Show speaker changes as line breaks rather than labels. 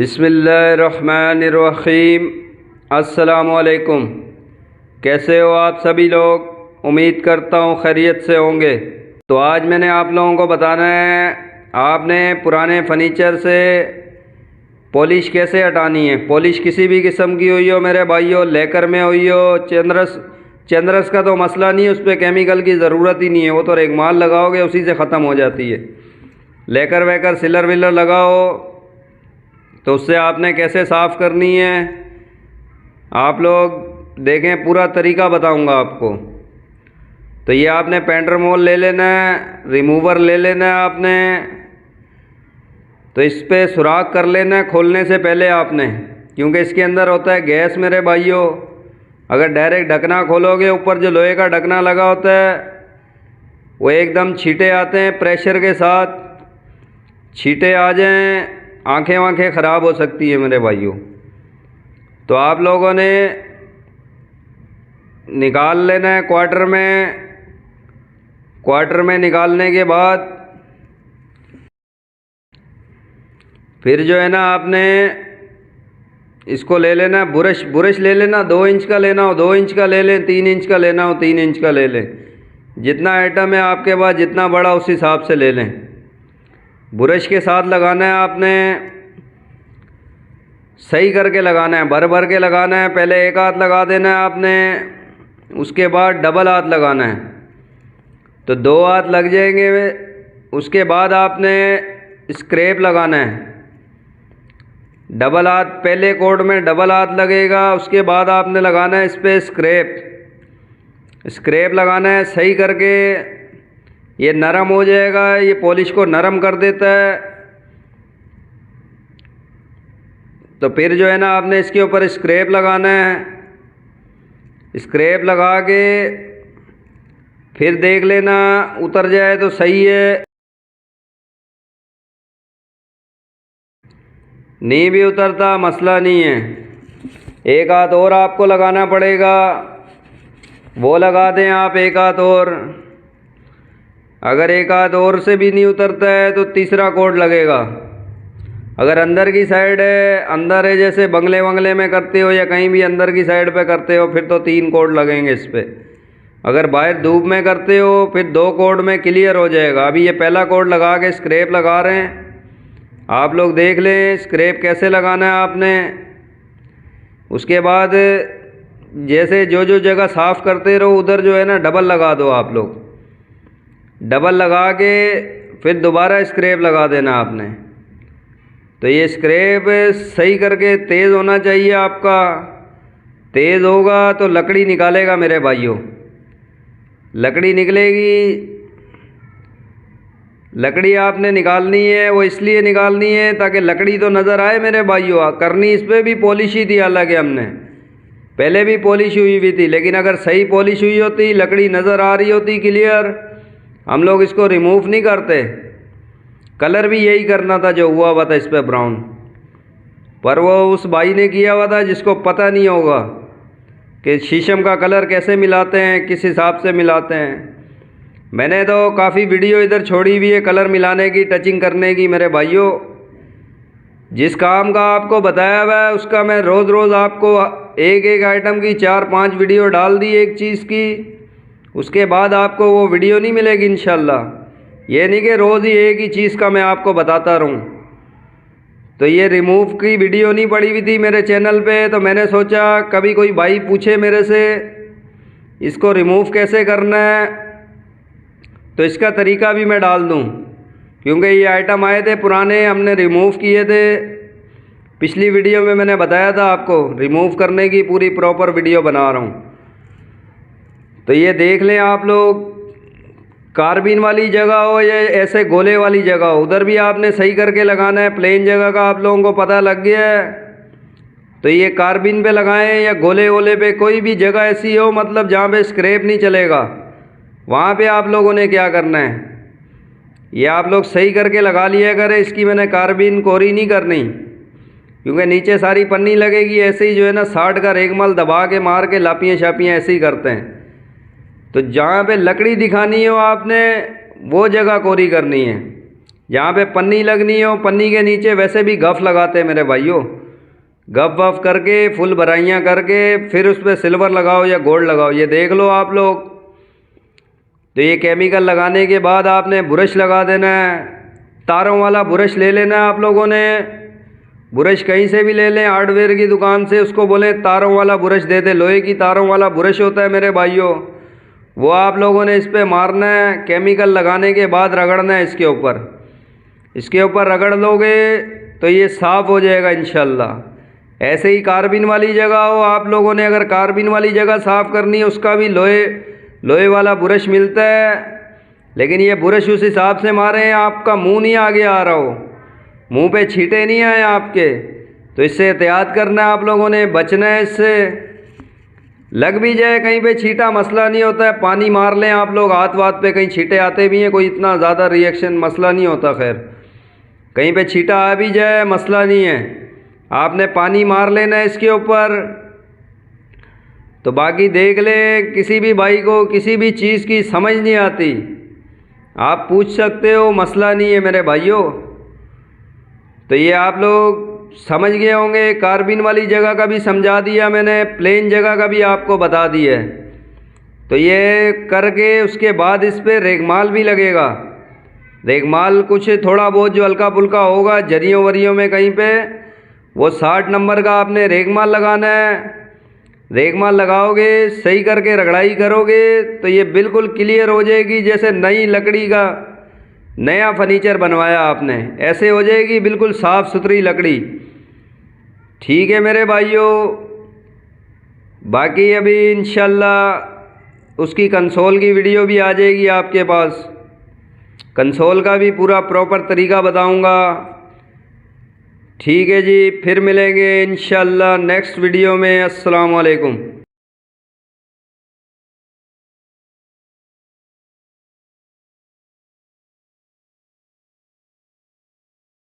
बिस्मिल्लाहिर्रहमानिर्रहीम। अस्सलामुअलैकुम। कैसे हो आप सभी लोग? उम्मीद करता हूँ खैरियत से होंगे। तो आज मैंने आप लोगों को बताना है आपने पुराने फर्नीचर से पॉलिश कैसे हटानी है। पॉलिश किसी भी किस्म की हुई हो मेरे भाइयों, लेकर में हुई हो, चंद्रस का तो मसला नहीं है, उस पर केमिकल की ज़रूरत ही नहीं है, वो तो रेगमाल लगाओगे उसी से ख़त्म हो जाती है। लेकर वेकर सिलर विलर लगाओ तो उससे आपने कैसे साफ़ करनी है आप लोग देखें, पूरा तरीका बताऊंगा आपको। तो ये आपने पेंटर मोल ले लेना है, रिमूवर ले लेना है आपने, तो इस पर सुराख कर लेना है खोलने से पहले आपने, क्योंकि इसके अंदर होता है गैस मेरे भाइयों। अगर डायरेक्ट ढकना खोलोगे, ऊपर जो लोहे का ढकना लगा होता है वो एकदम छींटे आते हैं प्रेशर के साथ, छींटे आ जाएं आंखें वाँखें ख़राब हो सकती है मेरे भाइयों। तो आप लोगों ने निकाल लेना है क्वार्टर में निकालने के बाद फिर जो है ना आपने इसको ले लेना, बुरश ले लेना। 2 इंच का लेना हो 2 इंच का ले लें, 3 इंच का लेना हो 3 इंच का ले लें। जितना आइटम है आपके पास, जितना बड़ा उस हिसाब से ले लें। बुरश के साथ लगाना है आपने, सही करके लगाना है, भर भर के लगाना है। पहले एक हाथ लगा देना है आपने, उसके बाद डबल हाथ लगाना है, तो 2 हाथ लग जाएंगे। उसके बाद आपने स्क्रैप लगाना है, डबल हाथ, पहले कोड में डबल हाथ लगेगा, उसके बाद आपने लगाना है इस पर स्क्रैप लगाना है सही करके। ये नरम हो जाएगा, ये पॉलिश को नरम कर देता है। तो फिर जो है ना आपने इसके ऊपर स्क्रैप लगाना है, स्क्रैप लगा के फिर देख लेना उतर जाए तो सही है, नहीं भी उतरता मसला नहीं है। एक हाथ और आपको लगाना पड़ेगा, वो लगा दें आप एक हाथ और। अगर एक हाथ और से भी नहीं उतरता है तो तीसरा कोड लगेगा। अगर अंदर की साइड है, अंदर है जैसे बंगले वंगले में करते हो या कहीं भी अंदर की साइड पे करते हो, फिर तो 3 कोड लगेंगे इस पर। अगर बाहर धूप में करते हो फिर 2 कोड में क्लियर हो जाएगा। अभी ये पहला कोड लगा के स्क्रैप लगा रहे हैं, आप लोग देख लें स्क्रैप कैसे लगाना है आपने। उसके बाद जैसे जो जगह साफ़ करते रहो उधर जो है ना डबल लगा दो आप लोग, डबल लगा के फिर दोबारा स्क्रैप लगा देना आपने। तो ये स्क्रैप सही करके तेज़ होना चाहिए आपका, तेज़ होगा तो लकड़ी निकालेगा मेरे भाइयों, लकड़ी निकलेगी। लकड़ी आपने निकालनी है, वो इसलिए निकालनी है ताकि लकड़ी तो नज़र आए मेरे भाइयों। करनी इस पर भी पॉलिश ही थी, हालांकि हमने पहले भी पॉलिश हुई थी, लेकिन अगर सही पॉलिश हुई होती, लकड़ी नज़र आ रही होती क्लियर, हम लोग इसको रिमूव नहीं करते। कलर भी यही करना था जो हुआ हुआ था इस पर ब्राउन, पर वो उस भाई ने किया हुआ था जिसको पता नहीं होगा कि शीशम का कलर कैसे मिलाते हैं, किस हिसाब से मिलाते हैं। मैंने तो काफ़ी वीडियो इधर छोड़ी हुई है कलर मिलाने की, टचिंग करने की मेरे भाइयों। जिस काम का आपको बताया हुआ है उसका मैं रोज़ आपको एक आइटम की 4-5 वीडियो डाल दी एक चीज़ की, उसके बाद आपको वो वीडियो नहीं मिलेगी इंशाल्लाह। ये नहीं कि रोज़ ही एक ही चीज़ का मैं आपको बताता रहूँ। तो ये रिमूव की वीडियो नहीं पड़ी हुई थी मेरे चैनल पे, तो मैंने सोचा कभी कोई भाई पूछे मेरे से इसको रिमूव कैसे करना है, तो इसका तरीका भी मैं डाल दूँ, क्योंकि ये आइटम आए थे पुराने, हमने रिमूव किए थे। पिछली वीडियो में मैंने बताया था आपको, रिमूव करने की पूरी प्रॉपर वीडियो बना रहा हूँ। तो ये देख लें आप लोग, कार्बिन वाली जगह हो या ऐसे गोले वाली जगह हो, उधर भी आपने सही करके लगाना है। प्लेन जगह का आप लोगों को पता लग गया है, तो ये कार्बिन पे लगाएं या गोले वोले पे, कोई भी जगह ऐसी हो मतलब जहाँ पे स्क्रैप नहीं चलेगा, वहाँ पे आप लोगों ने क्या करना है, ये आप लोग सही करके लगा लिया करें। इसकी मैंने कार्बिन कोरी नहीं करनी, क्योंकि नीचे सारी पन्नी लगेगी। ऐसे ही जो है ना 60 का रेगमाल दबा के मार के लापियाँ शापियाँ ऐसे ही करते हैं। तो जहाँ पे लकड़ी दिखानी हो आपने वो जगह कोरी करनी है। जहाँ पे पन्नी लगनी हो पन्नी के नीचे वैसे भी गफ लगाते हैं मेरे भाइयों। गफ वफ करके फुल भराइयाँ करके फिर उस पर सिल्वर लगाओ या गोल्ड लगाओ। ये देख लो आप लोग। तो ये केमिकल लगाने के बाद आपने ब्रश लगा देना है। तारों वाला ब्रश ले लेना है आप लोगों ने। ब्रश कहीं से भी ले लें, हार्डवेयर की दुकान से, उसको बोलें तारों वाला ब्रश दे दे। लोहे की तारों वाला ब्रश होता है मेरे भाइयों, वो आप लोगों ने इस पर मारना है। केमिकल लगाने के बाद रगड़ना है इसके ऊपर। इसके ऊपर रगड़ लोगे तो ये साफ़ हो जाएगा इंशाल्लाह। ऐसे ही कार्बिन वाली जगह हो, आप लोगों ने अगर कार्बिन वाली जगह साफ़ करनी है उसका भी लोहे वाला ब्रश मिलता है। लेकिन ये ब्रश उस हिसाब से मारें आपका मुंह नहीं आगे आ रहा हो, मुंह पे छींटे नहीं आए आपके। तो इससे एहतियात करना है आप लोगों ने, बचना है इससे। लग भी जाए कहीं पे छींटा मसला नहीं होता है, पानी मार लें आप लोग हाथ वाथ पे, कहीं छींटे आते भी हैं, कोई इतना ज़्यादा रिएक्शन मसला नहीं होता। खैर कहीं पे छींटा आ भी जाए मसला नहीं है, आपने पानी मार लेना है इसके ऊपर। तो बाकी देख ले, किसी भी भाई को किसी भी चीज़ की समझ नहीं आती आप पूछ सकते हो, मसला नहीं है मेरे भाइयों। तो ये आप लोग समझ गए होंगे। कार्बिन वाली जगह का भी समझा दिया मैंने, प्लेन जगह का भी आपको बता दिया है। तो ये करके उसके बाद इस पर रेगमाल भी लगेगा। रेगमाल कुछ थोड़ा बहुत जो हल्का फुल्का होगा जरियों वरियों में कहीं पे, वो 60 नंबर का आपने रेगमाल लगाना है। रेगमाल लगाओगे, सही करके रगड़ाई करोगे तो ये बिल्कुल क्लियर हो जाएगी, जैसे नई लकड़ी का नया फर्नीचर बनवाया आपने, ऐसे हो जाएगी बिल्कुल साफ़ सुथरी लकड़ी। ठीक है मेरे भाइयों। बाकी अभी इंशाल्लाह उसकी कंसोल की वीडियो भी आ जाएगी आपके पास। कंसोल का भी पूरा प्रॉपर तरीका बताऊंगा। ठीक है जी, फिर मिलेंगे इंशाल्लाह नेक्स्ट वीडियो में। अस्सलाम वालेकुम।